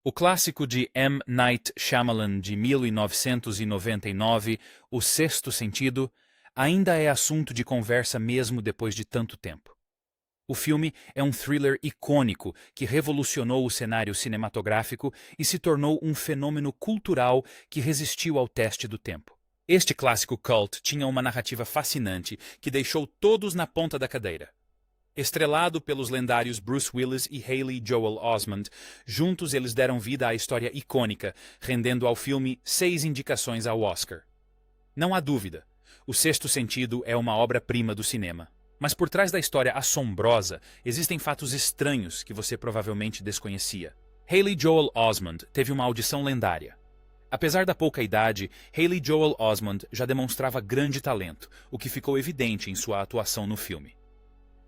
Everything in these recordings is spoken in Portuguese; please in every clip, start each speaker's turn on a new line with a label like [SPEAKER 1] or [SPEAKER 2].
[SPEAKER 1] O clássico de M. Night Shyamalan de 1999, O Sexto Sentido, ainda é assunto de conversa mesmo depois de tanto tempo. O filme é um thriller icônico que revolucionou o cenário cinematográfico e se tornou um fenômeno cultural que resistiu ao teste do tempo. Este clássico cult tinha uma narrativa fascinante que deixou todos na ponta da cadeira. Estrelado pelos lendários Bruce Willis e Haley Joel Osment, juntos eles deram vida à história icônica, rendendo ao filme 6 indicações ao Oscar. Não há dúvida, O Sexto Sentido é uma obra-prima do cinema. Mas por trás da história assombrosa, existem fatos estranhos que você provavelmente desconhecia. Haley Joel Osment teve uma audição lendária. Apesar da pouca idade, Haley Joel Osment já demonstrava grande talento, o que ficou evidente em sua atuação no filme.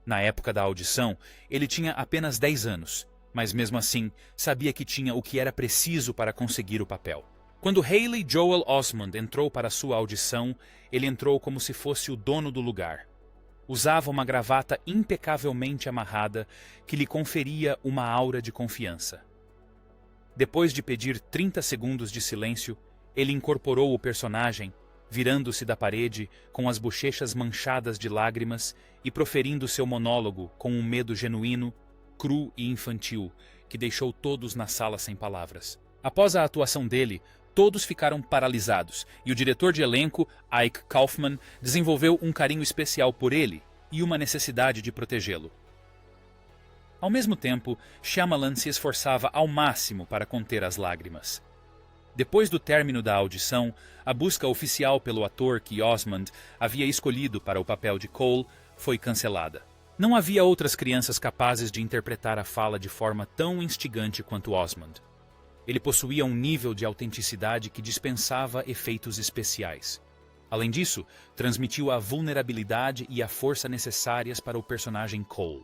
[SPEAKER 1] Na época da audição, ele tinha apenas 10 anos, mas mesmo assim sabia que tinha o que era preciso para conseguir o papel. Quando Haley Joel Osment entrou para sua audição, ele entrou como se fosse o dono do lugar. Usava uma gravata impecavelmente amarrada que lhe conferia uma aura de confiança. Depois de pedir 30 segundos de silêncio, ele incorporou o personagem, virando-se da parede com as bochechas manchadas de lágrimas e proferindo seu monólogo com um medo genuíno, cru e infantil, que deixou todos na sala sem palavras. Após a atuação dele, todos ficaram paralisados e o diretor de elenco, Ike Kaufman, desenvolveu um carinho especial por ele e uma necessidade de protegê-lo. Ao mesmo tempo, Shyamalan se esforçava ao máximo para conter as lágrimas. Depois do término da audição, a busca oficial pelo ator que Osment havia escolhido para o papel de Cole foi cancelada. Não havia outras crianças capazes de interpretar a fala de forma tão instigante quanto Osment. Ele possuía um nível de autenticidade que dispensava efeitos especiais. Além disso, transmitiu a vulnerabilidade e a força necessárias para o personagem Cole.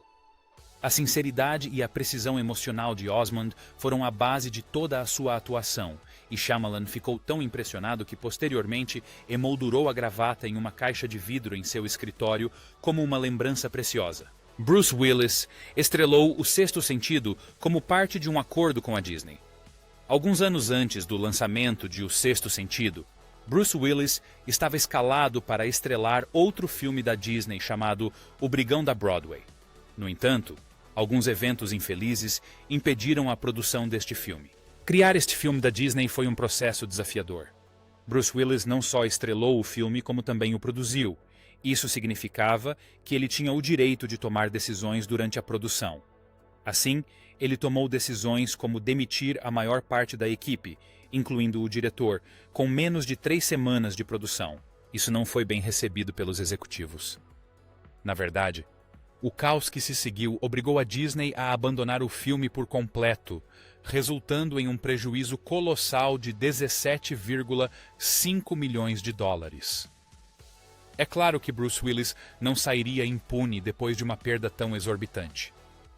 [SPEAKER 1] A sinceridade e a precisão emocional de Osment foram a base de toda a sua atuação, e Shyamalan ficou tão impressionado que posteriormente emoldurou a gravata em uma caixa de vidro em seu escritório como uma lembrança preciosa. Bruce Willis estrelou O Sexto Sentido como parte de um acordo com a Disney. Alguns anos antes do lançamento de O Sexto Sentido, Bruce Willis estava escalado para estrelar outro filme da Disney chamado O Brigão da Broadway. No entanto, alguns eventos infelizes impediram a produção deste filme. Criar este filme da Disney foi um processo desafiador. Bruce Willis não só estrelou o filme, como também o produziu. Isso significava que ele tinha o direito de tomar decisões durante a produção. Assim, ele tomou decisões como demitir a maior parte da equipe, incluindo o diretor, com menos de 3 semanas de produção. Isso não foi bem recebido pelos executivos. Na verdade, o caos que se seguiu obrigou a Disney a abandonar o filme por completo, resultando em um prejuízo colossal de 17,5 milhões de dólares. É claro que Bruce Willis não sairia impune depois de uma perda tão exorbitante.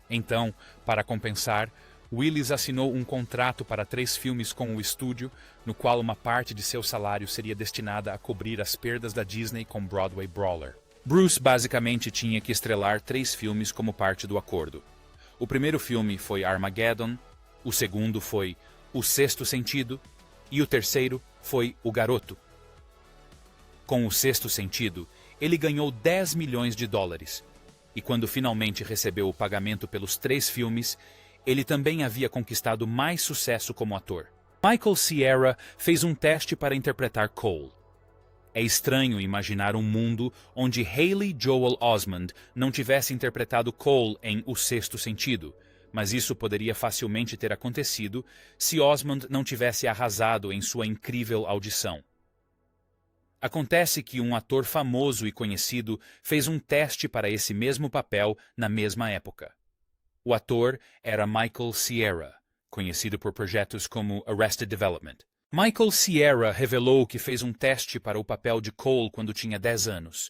[SPEAKER 1] Então, para compensar, Willis assinou um contrato para 3 filmes com o estúdio, no qual uma parte de seu salário seria destinada a cobrir as perdas da Disney com Broadway Brawler. Bruce basicamente tinha que estrelar 3 filmes como parte do acordo. O primeiro filme foi Armageddon, o segundo foi O Sexto Sentido e o terceiro foi O Garoto. Com O Sexto Sentido, ele ganhou 10 milhões de dólares. E quando finalmente recebeu o pagamento pelos 3 filmes, ele também havia conquistado mais sucesso como ator. Michael Cera fez um teste para interpretar Cole. É estranho imaginar um mundo onde Haley Joel Osment não tivesse interpretado Cole em O Sexto Sentido, mas isso poderia facilmente ter acontecido se Osment não tivesse arrasado em sua incrível audição. Acontece que um ator famoso e conhecido fez um teste para esse mesmo papel na mesma época. O ator era Michael Cera, conhecido por projetos como Arrested Development. Michael Cera revelou que fez um teste para o papel de Cole quando tinha 10 anos.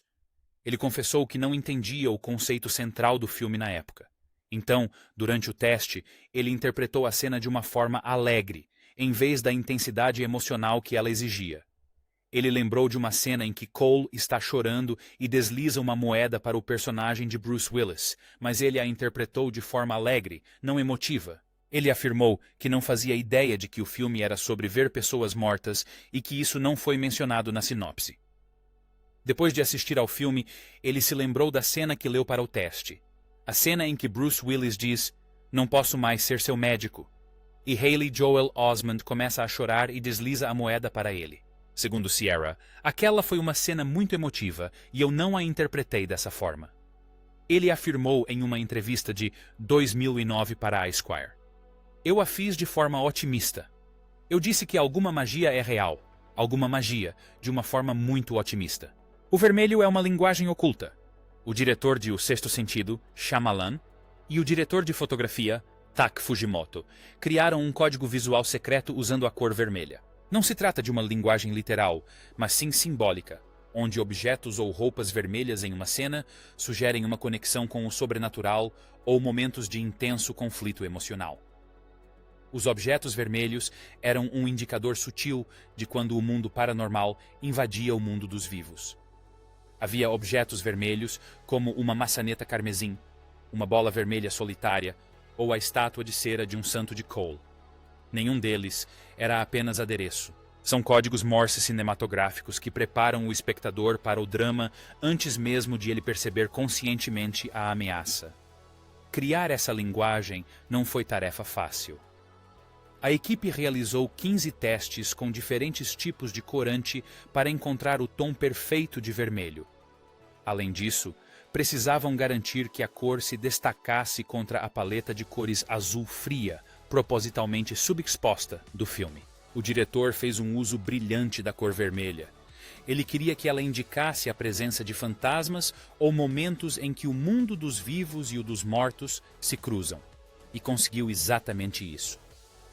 [SPEAKER 1] Ele confessou que não entendia o conceito central do filme na época. Então, durante o teste, ele interpretou a cena de uma forma alegre, em vez da intensidade emocional que ela exigia. Ele lembrou de uma cena em que Cole está chorando e desliza uma moeda para o personagem de Bruce Willis, mas ele a interpretou de forma alegre, não emotiva. Ele afirmou que não fazia ideia de que o filme era sobre ver pessoas mortas e que isso não foi mencionado na sinopse. Depois de assistir ao filme, ele se lembrou da cena que leu para o teste. A cena em que Bruce Willis diz: "Não posso mais ser seu médico." E Haley Joel Osment começa a chorar e desliza a moeda para ele. Segundo Sierra, aquela foi uma cena muito emotiva e eu não a interpretei dessa forma. Ele afirmou em uma entrevista de 2009 para a Esquire: "Eu a fiz de forma otimista. Eu disse que alguma magia é real, alguma magia, de uma forma muito otimista. O vermelho é uma linguagem oculta." O diretor de O Sexto Sentido, Shyamalan, e o diretor de fotografia, Tak Fujimoto, criaram um código visual secreto usando a cor vermelha. Não se trata de uma linguagem literal, mas sim simbólica, onde objetos ou roupas vermelhas em uma cena sugerem uma conexão com o sobrenatural ou momentos de intenso conflito emocional. Os objetos vermelhos eram um indicador sutil de quando o mundo paranormal invadia o mundo dos vivos. Havia objetos vermelhos, como uma maçaneta carmesim, uma bola vermelha solitária ou a estátua de cera de um santo de Cole. Nenhum deles era apenas adereço. São códigos Morse cinematográficos que preparam o espectador para o drama antes mesmo de ele perceber conscientemente a ameaça. Criar essa linguagem não foi tarefa fácil. A equipe realizou 15 testes com diferentes tipos de corante para encontrar o tom perfeito de vermelho. Além disso, precisavam garantir que a cor se destacasse contra a paleta de cores azul fria, propositalmente subexposta, do filme. O diretor fez um uso brilhante da cor vermelha. Ele queria que ela indicasse a presença de fantasmas ou momentos em que o mundo dos vivos e o dos mortos se cruzam. E conseguiu exatamente isso.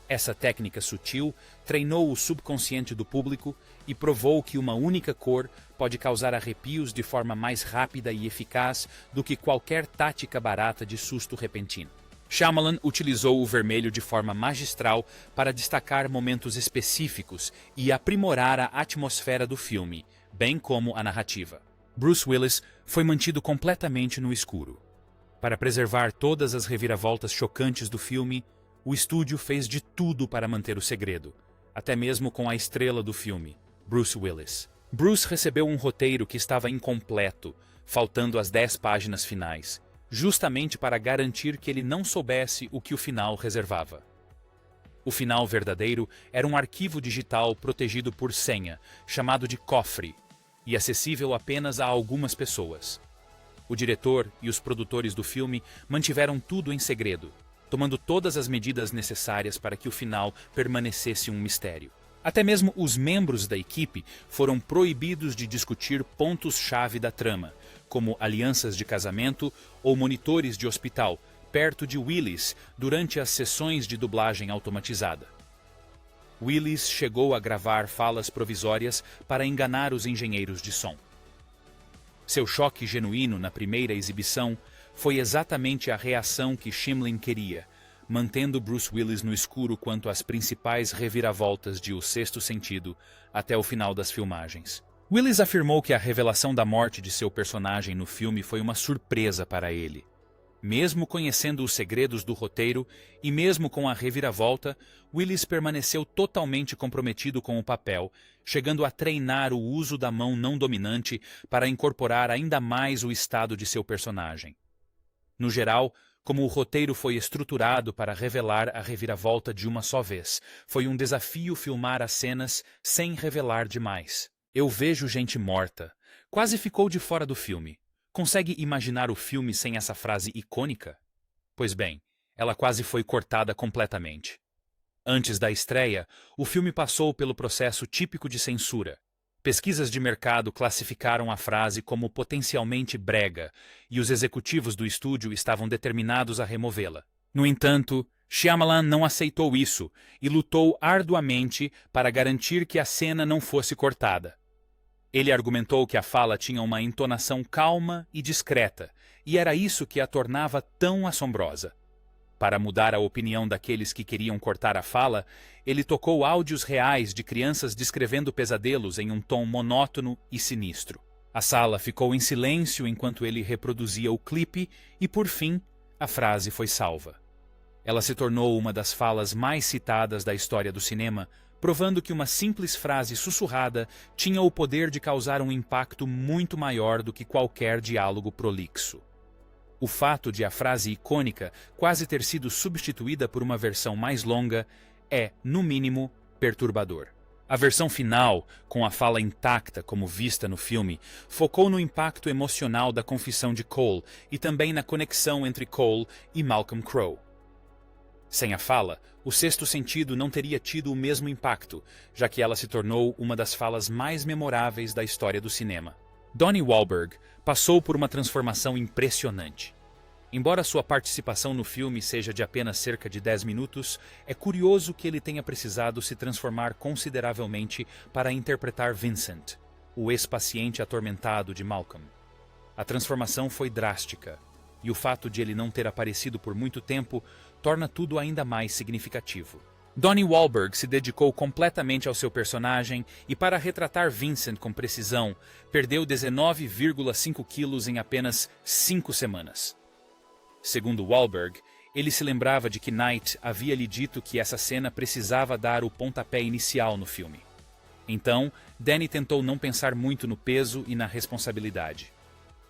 [SPEAKER 1] Essa técnica sutil treinou o subconsciente do público e provou que uma única cor pode causar arrepios de forma mais rápida e eficaz do que qualquer tática barata de susto repentino. Shyamalan utilizou o vermelho de forma magistral para destacar momentos específicos e aprimorar a atmosfera do filme, bem como a narrativa. Bruce Willis foi mantido completamente no escuro. Para preservar todas as reviravoltas chocantes do filme, o estúdio fez de tudo para manter o segredo, até mesmo com a estrela do filme, Bruce Willis. Bruce recebeu um roteiro que estava incompleto, faltando as 10 páginas finais, justamente para garantir que ele não soubesse o que o final reservava. O final verdadeiro era um arquivo digital protegido por senha, chamado de cofre, e acessível apenas a algumas pessoas. O diretor e os produtores do filme mantiveram tudo em segredo, tomando todas as medidas necessárias para que o final permanecesse um mistério. Até mesmo os membros da equipe foram proibidos de discutir pontos-chave da trama, como alianças de casamento ou monitores de hospital, perto de Willis durante as sessões de dublagem automatizada. Willis chegou a gravar falas provisórias para enganar os engenheiros de som. Seu choque genuíno na primeira exibição foi exatamente a reação que Shyamalan queria, mantendo Bruce Willis no escuro quanto às principais reviravoltas de O Sexto Sentido até o final das filmagens. Willis afirmou que a revelação da morte de seu personagem no filme foi uma surpresa para ele. Mesmo conhecendo os segredos do roteiro e mesmo com a reviravolta, Willis permaneceu totalmente comprometido com o papel, chegando a treinar o uso da mão não dominante para incorporar ainda mais o estado de seu personagem. No geral, como o roteiro foi estruturado para revelar a reviravolta de uma só vez, foi um desafio filmar as cenas sem revelar demais. "Eu vejo gente morta" quase ficou de fora do filme. Consegue imaginar o filme sem essa frase icônica? Pois bem, ela quase foi cortada completamente. Antes da estreia, o filme passou pelo processo típico de censura. Pesquisas de mercado classificaram a frase como potencialmente brega, e os executivos do estúdio estavam determinados a removê-la. No entanto, Shyamalan não aceitou isso e lutou arduamente para garantir que a cena não fosse cortada. Ele argumentou que a fala tinha uma entonação calma e discreta, e era isso que a tornava tão assombrosa. Para mudar a opinião daqueles que queriam cortar a fala, ele tocou áudios reais de crianças descrevendo pesadelos em um tom monótono e sinistro. A sala ficou em silêncio enquanto ele reproduzia o clipe e, por fim, a frase foi salva. Ela se tornou uma das falas mais citadas da história do cinema, provando que uma simples frase sussurrada tinha o poder de causar um impacto muito maior do que qualquer diálogo prolixo. O fato de a frase icônica quase ter sido substituída por uma versão mais longa é, no mínimo, perturbador. A versão final, com a fala intacta como vista no filme, focou no impacto emocional da confissão de Cole e também na conexão entre Cole e Malcolm Crowe. Sem a fala, O Sexto Sentido não teria tido o mesmo impacto, já que ela se tornou uma das falas mais memoráveis da história do cinema. Donnie Wahlberg passou por uma transformação impressionante. Embora sua participação no filme seja de apenas cerca de 10 minutos, é curioso que ele tenha precisado se transformar consideravelmente para interpretar Vincent, o ex-paciente atormentado de Malcolm. A transformação foi drástica, e o fato de ele não ter aparecido por muito tempo torna tudo ainda mais significativo. Donnie Wahlberg se dedicou completamente ao seu personagem e, para retratar Vincent com precisão, perdeu 19,5 quilos em apenas 5 semanas. Segundo Wahlberg, ele se lembrava de que Knight havia lhe dito que essa cena precisava dar o pontapé inicial no filme. Então, Danny tentou não pensar muito no peso e na responsabilidade.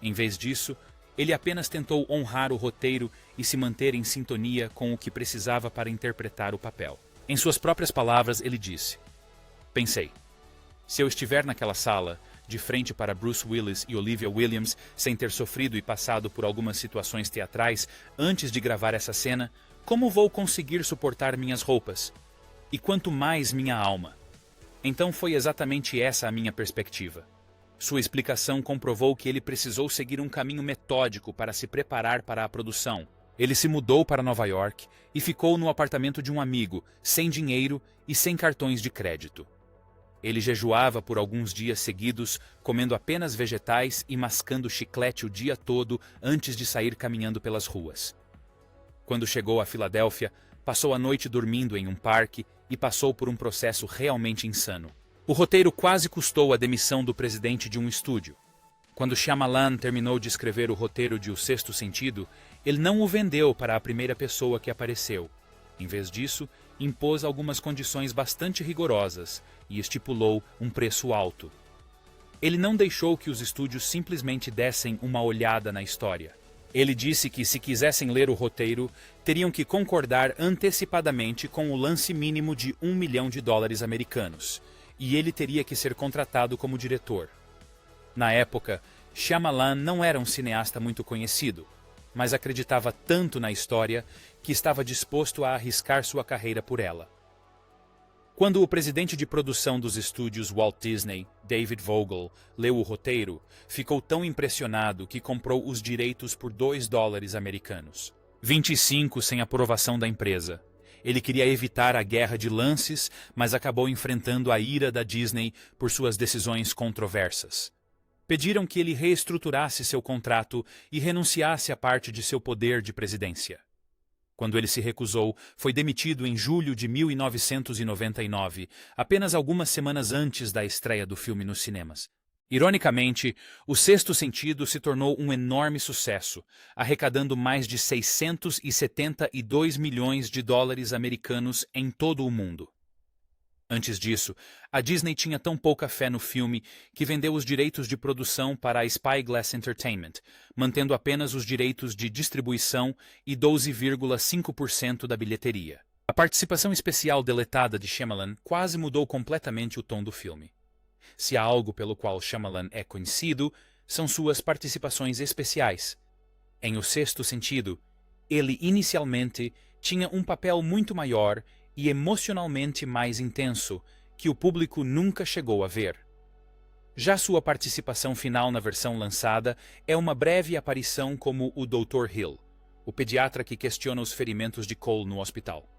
[SPEAKER 1] Em vez disso, ele apenas tentou honrar o roteiro e se manter em sintonia com o que precisava para interpretar o papel. Em suas próprias palavras, ele disse: "Pensei, se eu estiver naquela sala, de frente para Bruce Willis e Olivia Williams, sem ter sofrido e passado por algumas situações teatrais antes de gravar essa cena, como vou conseguir suportar minhas roupas? E quanto mais minha alma?" Então foi exatamente essa a minha perspectiva. Sua explicação comprovou que ele precisou seguir um caminho metódico para se preparar para a produção. Ele se mudou para Nova York e ficou no apartamento de um amigo, sem dinheiro e sem cartões de crédito. Ele jejuava por alguns dias seguidos, comendo apenas vegetais e mascando chiclete o dia todo antes de sair caminhando pelas ruas. Quando chegou a Filadélfia, passou a noite dormindo em um parque e passou por um processo realmente insano. O roteiro quase custou a demissão do presidente de um estúdio. Quando Shyamalan terminou de escrever o roteiro de O Sexto Sentido, ele não o vendeu para a primeira pessoa que apareceu. Em vez disso, impôs algumas condições bastante rigorosas e estipulou um preço alto. Ele não deixou que os estúdios simplesmente dessem uma olhada na história. Ele disse que, se quisessem ler o roteiro, teriam que concordar antecipadamente com o lance mínimo de $1 milhão americanos, e ele teria que ser contratado como diretor. Na época, Shyamalan não era um cineasta muito conhecido, mas acreditava tanto na história que estava disposto a arriscar sua carreira por ela. Quando o presidente de produção dos estúdios Walt Disney, David Vogel, leu o roteiro, ficou tão impressionado que comprou os direitos por $2 americanos. 25 sem aprovação da empresa. Ele queria evitar a guerra de lances, mas acabou enfrentando a ira da Disney por suas decisões controversas. Pediram que ele reestruturasse seu contrato e renunciasse a parte de seu poder de presidência. Quando ele se recusou, foi demitido em julho de 1999, apenas algumas semanas antes da estreia do filme nos cinemas. Ironicamente, O Sexto Sentido se tornou um enorme sucesso, arrecadando mais de $672 milhões americanos em todo o mundo. Antes disso, a Disney tinha tão pouca fé no filme que vendeu os direitos de produção para a Spyglass Entertainment, mantendo apenas os direitos de distribuição e 12,5% da bilheteria. A participação especial deletada de Shyamalan quase mudou completamente o tom do filme. Se há algo pelo qual Shyamalan é conhecido, são suas participações especiais. Em O Sexto Sentido, ele inicialmente tinha um papel muito maior e emocionalmente mais intenso, que o público nunca chegou a ver. Já sua participação final na versão lançada é uma breve aparição como o Dr. Hill, o pediatra que questiona os ferimentos de Cole no hospital.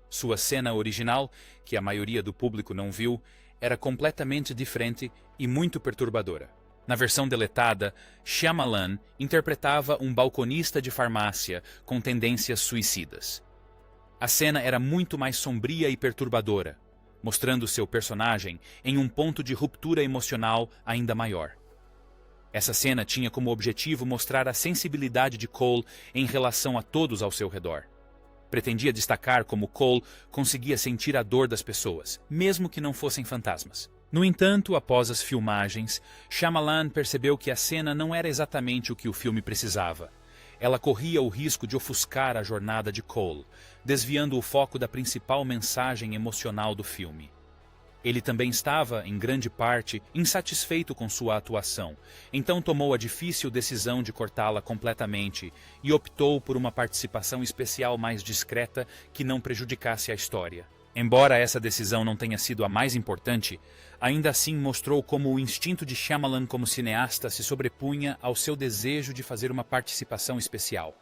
[SPEAKER 1] Sua cena original, que a maioria do público não viu, era completamente diferente e muito perturbadora. Na versão deletada, Shyamalan interpretava um balconista de farmácia com tendências suicidas. A cena era muito mais sombria e perturbadora, mostrando seu personagem em um ponto de ruptura emocional ainda maior. Essa cena tinha como objetivo mostrar a sensibilidade de Cole em relação a todos ao seu redor. Pretendia destacar como Cole conseguia sentir a dor das pessoas, mesmo que não fossem fantasmas. No entanto, após as filmagens, Shyamalan percebeu que a cena não era exatamente o que o filme precisava. Ela corria o risco de ofuscar a jornada de Cole, desviando o foco da principal mensagem emocional do filme. Ele também estava, em grande parte, insatisfeito com sua atuação, então tomou a difícil decisão de cortá-la completamente e optou por uma participação especial mais discreta que não prejudicasse a história. Embora essa decisão não tenha sido a mais importante, ainda assim mostrou como o instinto de Shyamalan como cineasta se sobrepunha ao seu desejo de fazer uma participação especial.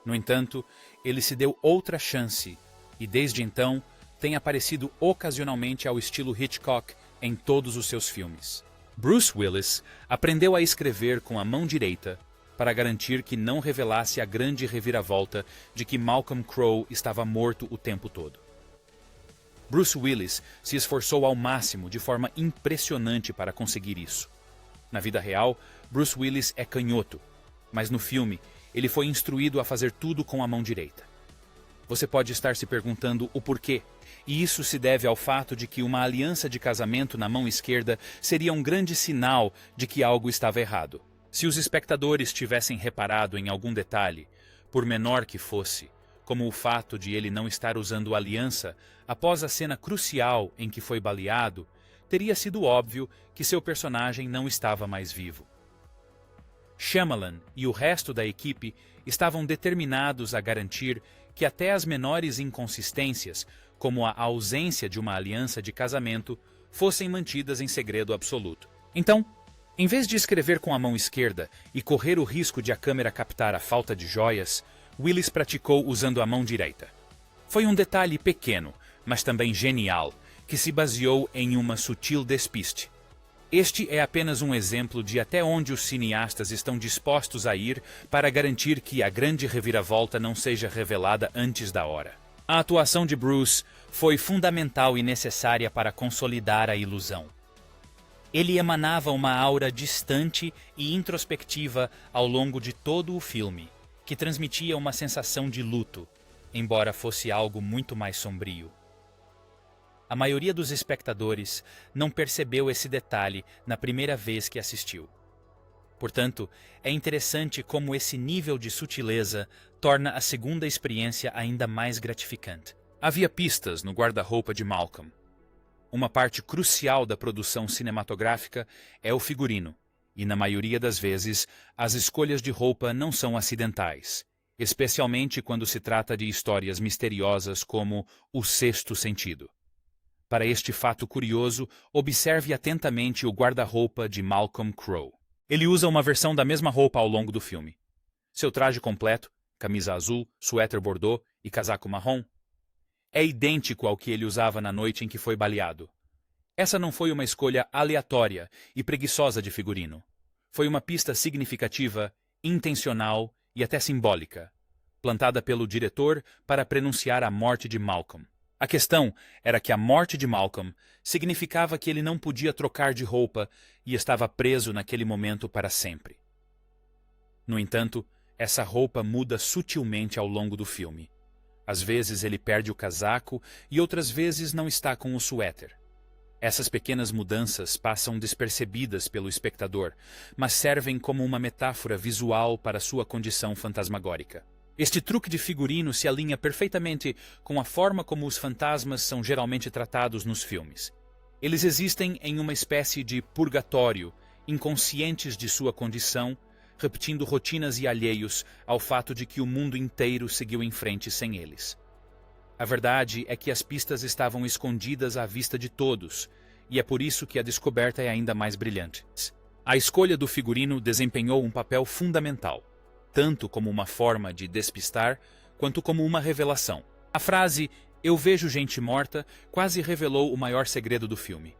[SPEAKER 1] No entanto, ele se deu outra chance e, desde então, tem aparecido ocasionalmente ao estilo Hitchcock em todos os seus filmes. Bruce Willis aprendeu a escrever com a mão direita para garantir que não revelasse a grande reviravolta de que Malcolm Crowe estava morto o tempo todo. Bruce Willis se esforçou ao máximo de forma impressionante para conseguir isso. Na vida real, Bruce Willis é canhoto, mas no filme ele foi instruído a fazer tudo com a mão direita. Você pode estar se perguntando o porquê, e isso se deve ao fato de que uma aliança de casamento na mão esquerda seria um grande sinal de que algo estava errado. Se os espectadores tivessem reparado em algum detalhe, por menor que fosse, como o fato de ele não estar usando aliança após a cena crucial em que foi baleado, teria sido óbvio que seu personagem não estava mais vivo. Shyamalan e o resto da equipe estavam determinados a garantir que até as menores inconsistências, como a ausência de uma aliança de casamento, fossem mantidas em segredo absoluto. Então, em vez de escrever com a mão esquerda e correr o risco de a câmera captar a falta de joias, Willis praticou usando a mão direita. Foi um detalhe pequeno, mas também genial, que se baseou em uma sutil despiste. Este é apenas um exemplo de até onde os cineastas estão dispostos a ir para garantir que a grande reviravolta não seja revelada antes da hora. A atuação de Bruce foi fundamental e necessária para consolidar a ilusão. Ele emanava uma aura distante e introspectiva ao longo de todo o filme, que transmitia uma sensação de luto, embora fosse algo muito mais sombrio. A maioria dos espectadores não percebeu esse detalhe na primeira vez que assistiu. Portanto, é interessante como esse nível de sutileza torna a segunda experiência ainda mais gratificante. Havia pistas no guarda-roupa de Malcolm. Uma parte crucial da produção cinematográfica é o figurino, e na maioria das vezes, as escolhas de roupa não são acidentais, especialmente quando se trata de histórias misteriosas como O Sexto Sentido. Para este fato curioso, observe atentamente o guarda-roupa de Malcolm Crowe. Ele usa uma versão da mesma roupa ao longo do filme. Seu traje completo, camisa azul, suéter bordô e casaco marrom, é idêntico ao que ele usava na noite em que foi baleado. Essa não foi uma escolha aleatória e preguiçosa de figurino. Foi uma pista significativa, intencional e até simbólica, plantada pelo diretor para prenunciar a morte de Malcolm. A questão era que a morte de Malcolm significava que ele não podia trocar de roupa e estava preso naquele momento para sempre. No entanto, essa roupa muda sutilmente ao longo do filme. Às vezes ele perde o casaco e outras vezes não está com o suéter. Essas pequenas mudanças passam despercebidas pelo espectador, mas servem como uma metáfora visual para sua condição fantasmagórica. Este truque de figurino se alinha perfeitamente com a forma como os fantasmas são geralmente tratados nos filmes. Eles existem em uma espécie de purgatório, inconscientes de sua condição, repetindo rotinas e alheios ao fato de que o mundo inteiro seguiu em frente sem eles. A verdade é que as pistas estavam escondidas à vista de todos, e é por isso que a descoberta é ainda mais brilhante. A escolha do figurino desempenhou um papel fundamental, tanto como uma forma de despistar, quanto como uma revelação. A frase "Eu vejo gente morta" quase revelou o maior segredo do filme.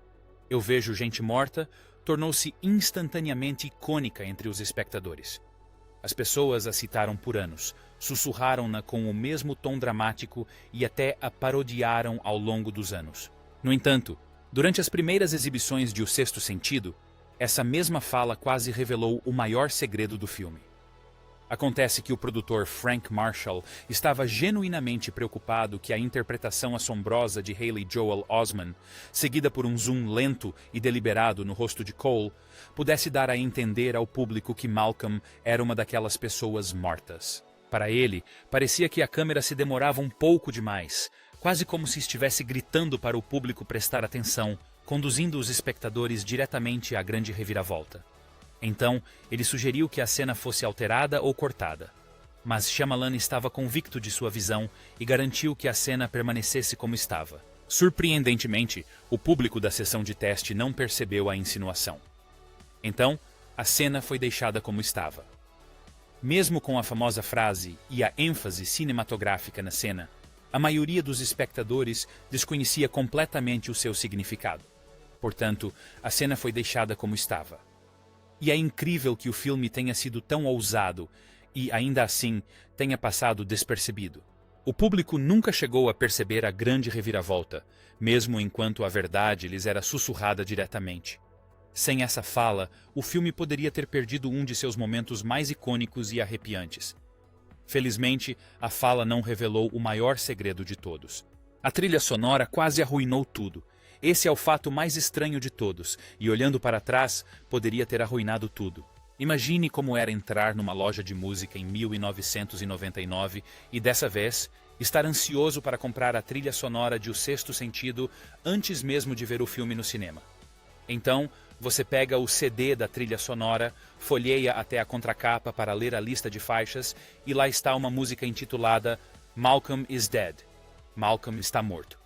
[SPEAKER 1] "Eu vejo gente morta" tornou-se instantaneamente icônica entre os espectadores. As pessoas a citaram por anos, sussurraram-na com o mesmo tom dramático e até a parodiaram ao longo dos anos. No entanto, durante as primeiras exibições de O Sexto Sentido, essa mesma fala quase revelou o maior segredo do filme. Acontece que o produtor Frank Marshall estava genuinamente preocupado que a interpretação assombrosa de Haley Joel Osment, seguida por um zoom lento e deliberado no rosto de Cole, pudesse dar a entender ao público que Malcolm era uma daquelas pessoas mortas. Para ele, parecia que a câmera se demorava um pouco demais, quase como se estivesse gritando para o público prestar atenção, conduzindo os espectadores diretamente à grande reviravolta. Então, ele sugeriu que a cena fosse alterada ou cortada. Mas Shyamalan estava convicto de sua visão e garantiu que a cena permanecesse como estava. Surpreendentemente, o público da sessão de teste não percebeu a insinuação. Então, a cena foi deixada como estava. Mesmo com a famosa frase e a ênfase cinematográfica na cena, a maioria dos espectadores desconhecia completamente o seu significado. Portanto, a cena foi deixada como estava. E é incrível que o filme tenha sido tão ousado e, ainda assim, tenha passado despercebido. O público nunca chegou a perceber a grande reviravolta, mesmo enquanto a verdade lhes era sussurrada diretamente. Sem essa fala, o filme poderia ter perdido um de seus momentos mais icônicos e arrepiantes. Felizmente, a fala não revelou o maior segredo de todos. A trilha sonora quase arruinou tudo. Esse é o fato mais estranho de todos, e olhando para trás, poderia ter arruinado tudo. Imagine como era entrar numa loja de música em 1999 e, dessa vez, estar ansioso para comprar a trilha sonora de O Sexto Sentido antes mesmo de ver o filme no cinema. Então, você pega o CD da trilha sonora, folheia até a contracapa para ler a lista de faixas, e lá está uma música intitulada Malcolm is Dead. Malcolm está morto.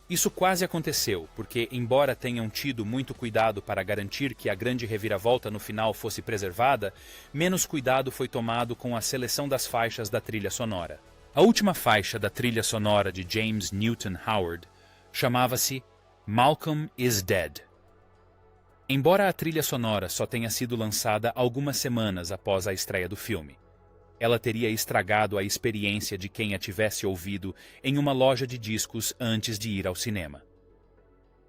[SPEAKER 1] Isso quase aconteceu, porque, embora tenham tido muito cuidado para garantir que a grande reviravolta no final fosse preservada, menos cuidado foi tomado com a seleção das faixas da trilha sonora. A última faixa da trilha sonora de James Newton Howard chamava-se Malcolm is Dead. Embora a trilha sonora só tenha sido lançada algumas semanas após a estreia do filme, ela teria estragado a experiência de quem a tivesse ouvido em uma loja de discos antes de ir ao cinema.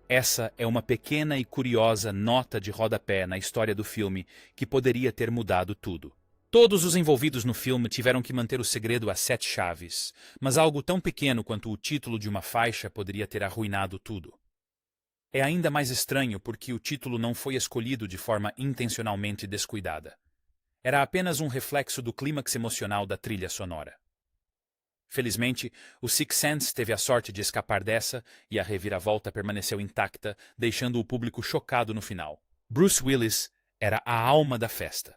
[SPEAKER 1] Essa é uma pequena e curiosa nota de rodapé na história do filme que poderia ter mudado tudo. Todos os envolvidos no filme tiveram que manter o segredo a 7 chaves, mas algo tão pequeno quanto o título de uma faixa poderia ter arruinado tudo. É ainda mais estranho porque o título não foi escolhido de forma intencionalmente descuidada. Era apenas um reflexo do clímax emocional da trilha sonora. Felizmente, o Sixth Sense teve a sorte de escapar dessa e a reviravolta permaneceu intacta, deixando o público chocado no final. Bruce Willis era a alma da festa.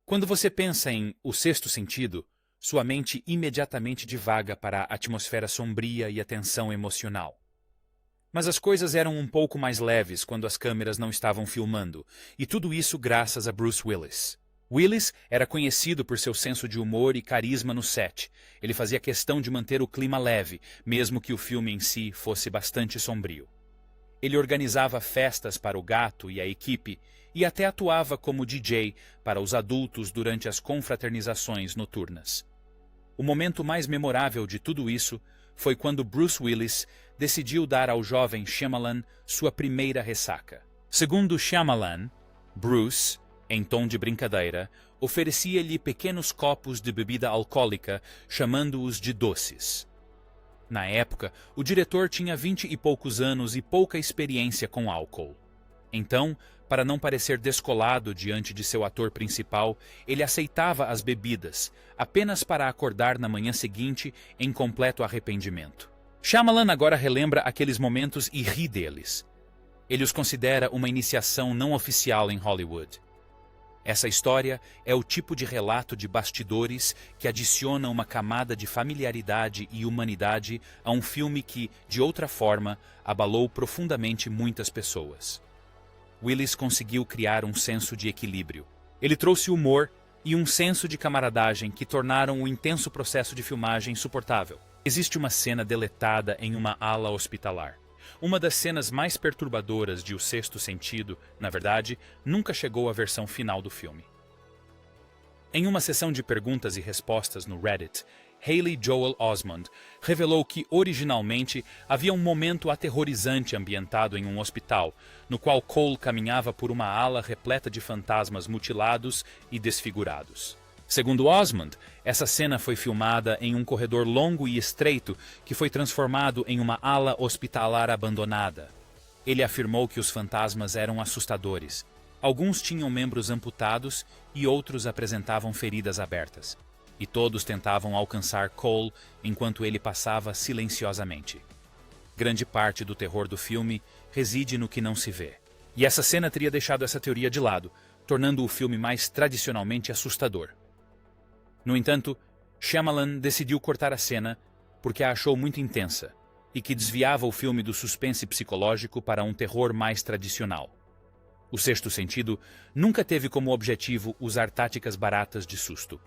[SPEAKER 1] Quando você pensa em O Sexto Sentido, sua mente imediatamente divaga para a atmosfera sombria e a tensão emocional. Mas as coisas eram um pouco mais leves quando as câmeras não estavam filmando, e tudo isso graças a Bruce Willis. Willis era conhecido por seu senso de humor e carisma no set. Ele fazia questão de manter o clima leve, mesmo que o filme em si fosse bastante sombrio. Ele organizava festas para o gato e a equipe, e até atuava como DJ para os adultos durante as confraternizações noturnas. O momento mais memorável de tudo isso foi quando Bruce Willis decidiu dar ao jovem Shyamalan sua primeira ressaca. Segundo Shyamalan, Bruce, em tom de brincadeira, oferecia-lhe pequenos copos de bebida alcoólica, chamando-os de doces. Na época, o diretor tinha 20 e poucos anos e pouca experiência com álcool. Então, para não parecer descolado diante de seu ator principal, ele aceitava as bebidas, apenas para acordar na manhã seguinte em completo arrependimento. Shyamalan agora relembra aqueles momentos e ri deles. Ele os considera uma iniciação não oficial em Hollywood. Essa história é o tipo de relato de bastidores que adiciona uma camada de familiaridade e humanidade a um filme que, de outra forma, abalou profundamente muitas pessoas. Willis conseguiu criar um senso de equilíbrio. Ele trouxe humor e um senso de camaradagem que tornaram o intenso processo de filmagem suportável. Existe uma cena deletada em uma ala hospitalar. Uma das cenas mais perturbadoras de O Sexto Sentido, na verdade, nunca chegou à versão final do filme. Em uma sessão de perguntas e respostas no Reddit, Haley Joel Osment revelou que, originalmente, havia um momento aterrorizante ambientado em um hospital, no qual Cole caminhava por uma ala repleta de fantasmas mutilados e desfigurados. Segundo Osmond, essa cena foi filmada em um corredor longo e estreito que foi transformado em uma ala hospitalar abandonada. Ele afirmou que os fantasmas eram assustadores. Alguns tinham membros amputados e outros apresentavam feridas abertas. E todos tentavam alcançar Cole enquanto ele passava silenciosamente. Grande parte do terror do filme reside no que não se vê. E essa cena teria deixado essa teoria de lado, tornando o filme mais tradicionalmente assustador. No entanto, Shyamalan decidiu cortar a cena porque a achou muito intensa e que desviava o filme do suspense psicológico para um terror mais tradicional. O Sexto Sentido nunca teve como objetivo usar táticas baratas de susto.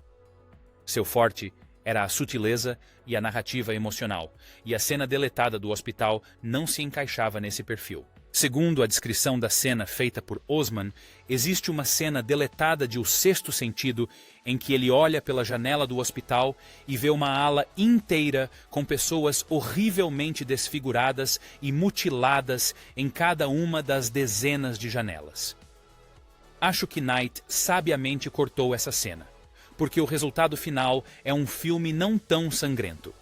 [SPEAKER 1] Seu forte era a sutileza e a narrativa emocional, e a cena deletada do hospital não se encaixava nesse perfil. Segundo a descrição da cena feita por Osman, existe uma cena deletada de O Sexto Sentido em que ele olha pela janela do hospital e vê uma ala inteira com pessoas horrivelmente desfiguradas e mutiladas em cada uma das dezenas de janelas. Acho que Knight sabiamente cortou essa cena, porque o resultado final é um filme não tão sangrento.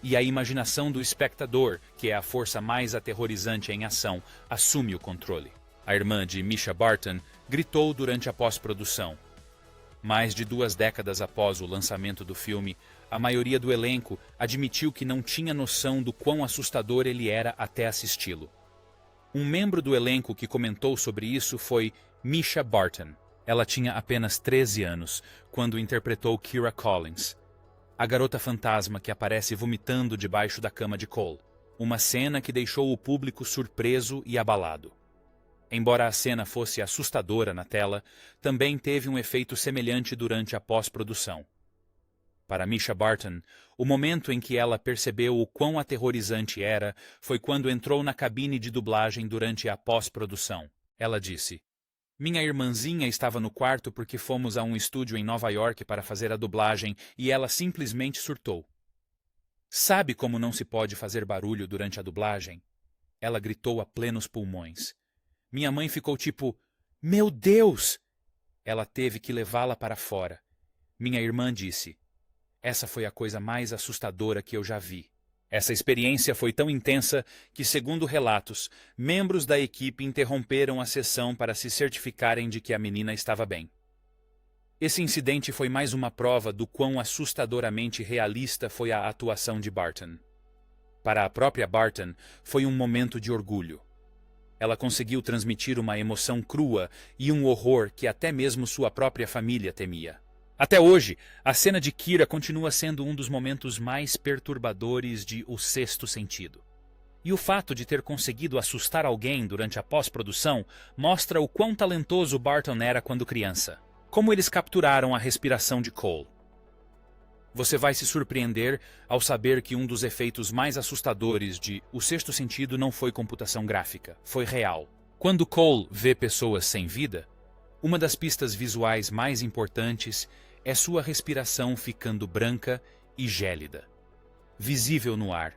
[SPEAKER 1] E a imaginação do espectador, que é a força mais aterrorizante em ação, assume o controle. A irmã de Misha Barton gritou durante a pós-produção. Mais de 2 décadas após o lançamento do filme, a maioria do elenco admitiu que não tinha noção do quão assustador ele era até assisti-lo. Um membro do elenco que comentou sobre isso foi Misha Barton. Ela tinha apenas 13 anos quando interpretou Kira Collins, a garota fantasma que aparece vomitando debaixo da cama de Cole, uma cena que deixou o público surpreso e abalado. Embora a cena fosse assustadora na tela, também teve um efeito semelhante durante a pós-produção. Para Misha Barton, o momento em que ela percebeu o quão aterrorizante era foi quando entrou na cabine de dublagem durante a pós-produção. Ela disse: "Minha irmãzinha estava no quarto porque fomos a um estúdio em Nova York para fazer a dublagem e ela simplesmente surtou. Sabe como não se pode fazer barulho durante a dublagem?" Ela gritou a plenos pulmões. Minha mãe ficou tipo, "Meu Deus!" Ela teve que levá-la para fora. Minha irmã disse, "Essa foi a coisa mais assustadora que eu já vi." Essa experiência foi tão intensa que, segundo relatos, membros da equipe interromperam a sessão para se certificarem de que a menina estava bem. Esse incidente foi mais uma prova do quão assustadoramente realista foi a atuação de Barton. Para a própria Barton, foi um momento de orgulho. Ela conseguiu transmitir uma emoção crua e um horror que até mesmo sua própria família temia. Até hoje, a cena de Kira continua sendo um dos momentos mais perturbadores de O Sexto Sentido. E o fato de ter conseguido assustar alguém durante a pós-produção mostra o quão talentoso Barton era quando criança. Como eles capturaram a respiração de Cole. Você vai se surpreender ao saber que um dos efeitos mais assustadores de O Sexto Sentido não foi computação gráfica, foi real. Quando Cole vê pessoas sem vida, uma das pistas visuais mais importantes é sua respiração ficando branca e gélida, visível no ar,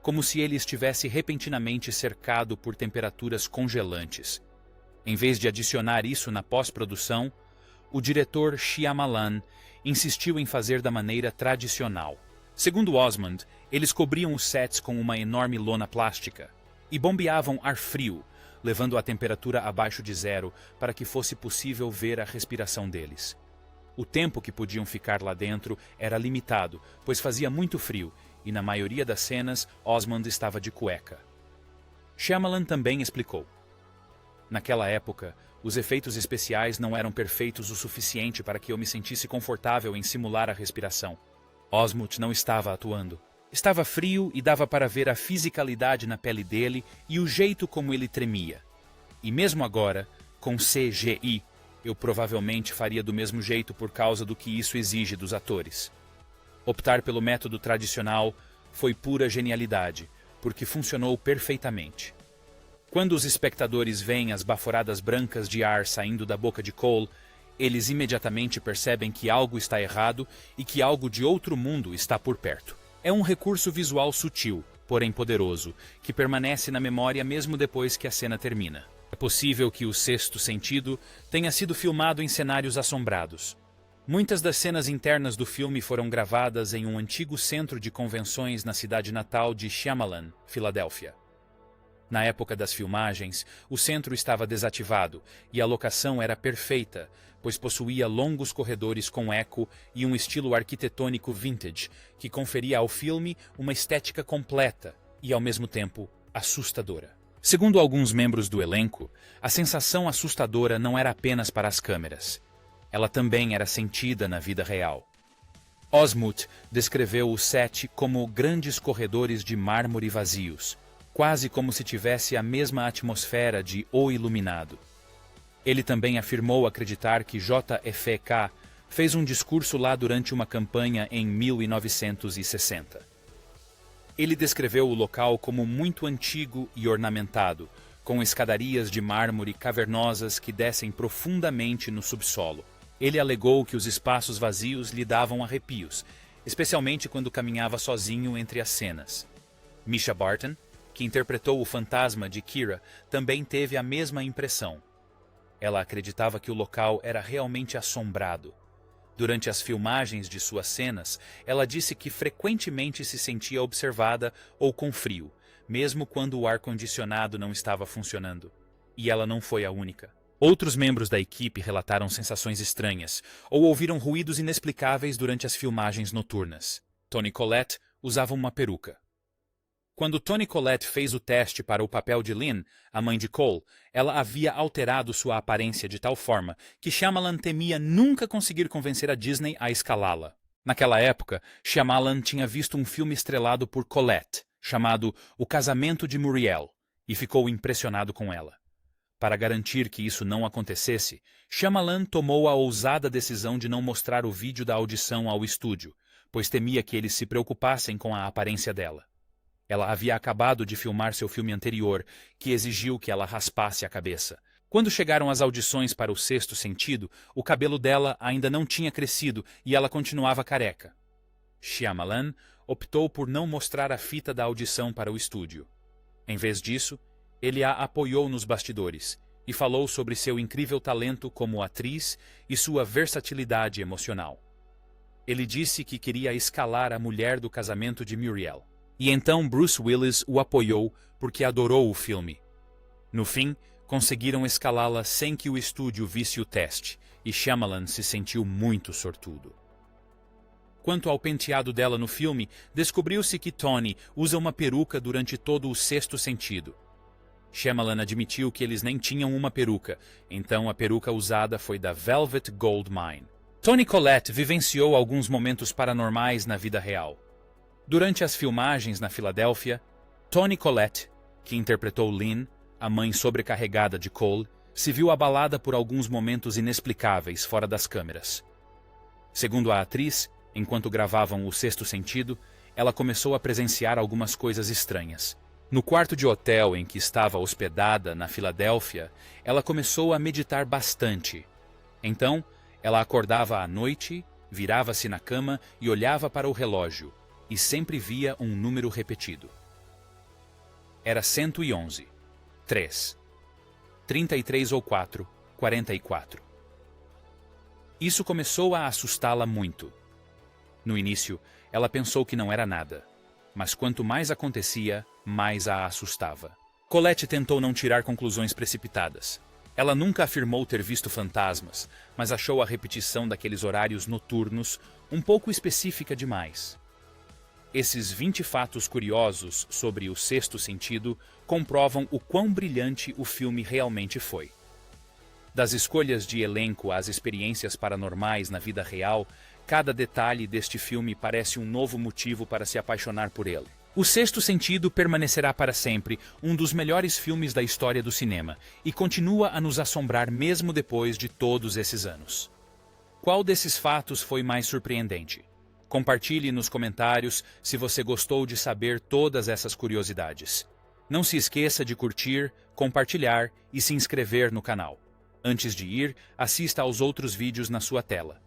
[SPEAKER 1] como se ele estivesse repentinamente cercado por temperaturas congelantes. Em vez de adicionar isso na pós-produção, o diretor Shyamalan insistiu em fazer da maneira tradicional. Segundo Osmond, eles cobriam os sets com uma enorme lona plástica e bombeavam ar frio, levando a temperatura abaixo de 0 para que fosse possível ver a respiração deles. O tempo que podiam ficar lá dentro era limitado, pois fazia muito frio, e na maioria das cenas Osmond estava de cueca. Shyamalan também explicou. Naquela época, os efeitos especiais não eram perfeitos o suficiente para que eu me sentisse confortável em simular a respiração. Osmond não estava atuando. Estava frio e dava para ver a fisicalidade na pele dele e o jeito como ele tremia. E mesmo agora, com CGI, eu provavelmente faria do mesmo jeito por causa do que isso exige dos atores. Optar pelo método tradicional foi pura genialidade, porque funcionou perfeitamente. Quando os espectadores veem as baforadas brancas de ar saindo da boca de Cole, eles imediatamente percebem que algo está errado e que algo de outro mundo está por perto. É um recurso visual sutil, porém poderoso, que permanece na memória mesmo depois que a cena termina. É possível que O Sexto Sentido tenha sido filmado em cenários assombrados. Muitas das cenas internas do filme foram gravadas em um antigo centro de convenções na cidade natal de Shyamalan, Filadélfia. Na época das filmagens, o centro estava desativado e a locação era perfeita, pois possuía longos corredores com eco e um estilo arquitetônico vintage que conferia ao filme uma estética completa e, ao mesmo tempo, assustadora. Segundo alguns membros do elenco, a sensação assustadora não era apenas para as câmeras. Ela também era sentida na vida real. Osmuth descreveu o set como grandes corredores de mármore vazios, quase como se tivesse a mesma atmosfera de O Iluminado. Ele também afirmou acreditar que JFK fez um discurso lá durante uma campanha em 1960. Ele descreveu o local como muito antigo e ornamentado, com escadarias de mármore cavernosas que descem profundamente no subsolo. Ele alegou que os espaços vazios lhe davam arrepios, especialmente quando caminhava sozinho entre as cenas. Mischa Barton, que interpretou o fantasma de Kira, também teve a mesma impressão. Ela acreditava que o local era realmente assombrado. Durante as filmagens de suas cenas, ela disse que frequentemente se sentia observada ou com frio, mesmo quando o ar-condicionado não estava funcionando. E ela não foi a única. Outros membros da equipe relataram sensações estranhas ou ouviram ruídos inexplicáveis durante as filmagens noturnas. Toni Collette usava uma peruca. Quando Toni Collette fez o teste para o papel de Lynn, a mãe de Cole, ela havia alterado sua aparência de tal forma que Shyamalan temia nunca conseguir convencer a Disney a escalá-la. Naquela época, Shyamalan tinha visto um filme estrelado por Collette, chamado O Casamento de Muriel, e ficou impressionado com ela. Para garantir que isso não acontecesse, Shyamalan tomou a ousada decisão de não mostrar o vídeo da audição ao estúdio, pois temia que eles se preocupassem com a aparência dela. Ela havia acabado de filmar seu filme anterior, que exigiu que ela raspasse a cabeça. Quando chegaram as audições para o Sexto Sentido, o cabelo dela ainda não tinha crescido e ela continuava careca. Shyamalan optou por não mostrar a fita da audição para o estúdio. Em vez disso, ele a apoiou nos bastidores e falou sobre seu incrível talento como atriz e sua versatilidade emocional. Ele disse que queria escalar a mulher do casamento de Muriel. E então Bruce Willis o apoiou porque adorou o filme. No fim, conseguiram escalá-la sem que o estúdio visse o teste, e Shyamalan se sentiu muito sortudo. Quanto ao penteado dela no filme, descobriu-se que Toni usa uma peruca durante todo o Sexto Sentido. Shyamalan admitiu que eles nem tinham uma peruca, então a peruca usada foi da Velvet Goldmine. Toni Collette vivenciou alguns momentos paranormais na vida real. Durante as filmagens na Filadélfia, Toni Collette, que interpretou Lynn, a mãe sobrecarregada de Cole, se viu abalada por alguns momentos inexplicáveis fora das câmeras. Segundo a atriz, enquanto gravavam O Sexto Sentido, ela começou a presenciar algumas coisas estranhas. No quarto de hotel em que estava hospedada na Filadélfia, ela começou a meditar bastante. Então, ela acordava à noite, virava-se na cama e olhava para o relógio, e sempre via um número repetido. Era 111, 3, 33 ou 4, 44. Isso começou a assustá-la muito. No início, ela pensou que não era nada, mas quanto mais acontecia, mais a assustava. Collette tentou não tirar conclusões precipitadas. Ela nunca afirmou ter visto fantasmas, mas achou a repetição daqueles horários noturnos um pouco específica demais. Esses 20 fatos curiosos sobre o Sexto Sentido comprovam o quão brilhante o filme realmente foi. Das escolhas de elenco às experiências paranormais na vida real, cada detalhe deste filme parece um novo motivo para se apaixonar por ele. O Sexto Sentido permanecerá para sempre um dos melhores filmes da história do cinema e continua a nos assombrar mesmo depois de todos esses anos. Qual desses fatos foi mais surpreendente? Compartilhe nos comentários se você gostou de saber todas essas curiosidades. Não se esqueça de curtir, compartilhar e se inscrever no canal. Antes de ir, assista aos outros vídeos na sua tela.